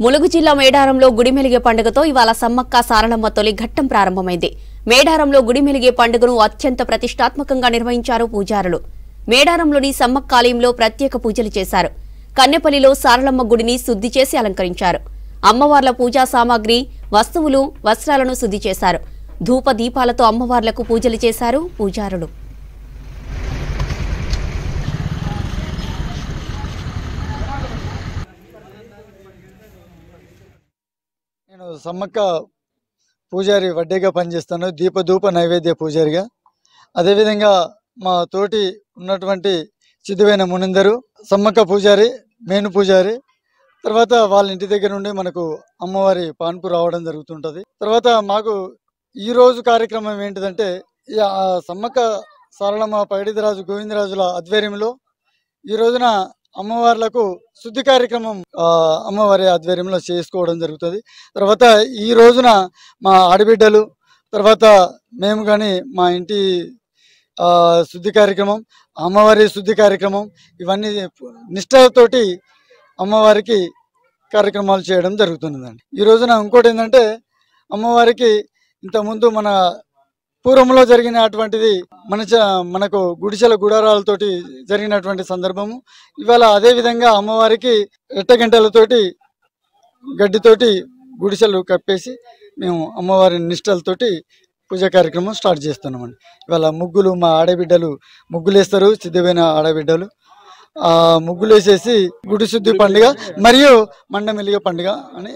ములుగు జిల్లా మేడారంలో గుడిమెలిగే పండుగతో ఇవాళ సమ్మక్క సారలమ్మ తొలి ఘట్టం ప్రారంభమైంది. మేడారంలో గుడిమెలిగే పండుగను అత్యంత ప్రతిష్టాత్మకంగా నిర్వహించారు పూజారులు. మేడారంలోని సమ్మక్క ఆలయంలో ప్రత్యేక పూజలు చేశారు. కన్నెపల్లిలో సారలమ్మ గుడిని శుద్ధి చేసి అలంకరించారు. అమ్మవార్ల పూజా సామాగ్రి, వస్తువులు, వస్త్రాలను శుద్ధి చేశారు. ధూప దీపాలతో అమ్మవార్లకు పూజలు చేశారు పూజారులు. నేను సమ్మక్క పూజారి వడ్డేగా పనిచేస్తాను, దీపధూప నైవేద్య పూజారిగా. అదేవిధంగా మా తోటి ఉన్నటువంటి సిద్ధువైన మునిందరు సమ్మక్క పూజారి, మేను పూజారి. తర్వాత వాళ్ళ ఇంటి దగ్గర నుండి మనకు అమ్మవారి పాన్పు రావడం జరుగుతుంటుంది. తర్వాత మాకు ఈరోజు కార్యక్రమం ఏంటిదంటే, సమ్మక్క సారలమ్మ పైడిదిరాజు గోవిందరాజుల ఆధ్వర్యంలో ఈ రోజున అమ్మవార్లకు శుద్ధి కార్యక్రమం అమ్మవారి ఆధ్వర్యంలో చేసుకోవడం జరుగుతుంది. తర్వాత ఈ రోజున మా ఆడబిడ్డలు, తర్వాత మేము కానీ మా ఇంటి శుద్ధి కార్యక్రమం, అమ్మవారి శుద్ధి కార్యక్రమం, ఇవన్నీ నిష్ఠతోటి అమ్మవారికి కార్యక్రమాలు చేయడం జరుగుతుందండి. ఈ రోజున ఇంకోటి ఏంటంటే, అమ్మవారికి ఇంతకుముందు మన పూర్వంలో జరిగినటువంటిది మనకు గుడిసెల గుడారాలతోటి జరిగినటువంటి సందర్భము. ఇవాళ అదే విధంగా అమ్మవారికి ఎట్టగంటలతోటి గడ్డితోటి గుడిసెలు కప్పేసి మేము అమ్మవారి నిష్టలతోటి పూజా కార్యక్రమం స్టార్ట్ చేస్తున్నామండి. ఇవాళ ముగ్గులు మా ఆడబిడ్డలు ముగ్గులు వేస్తారు, సిద్ధమైన ఆడబిడ్డలు ముగ్గులు వేసేసి గుడి శుద్ధి పండుగ మరియు మండమెలిగే పండుగ అని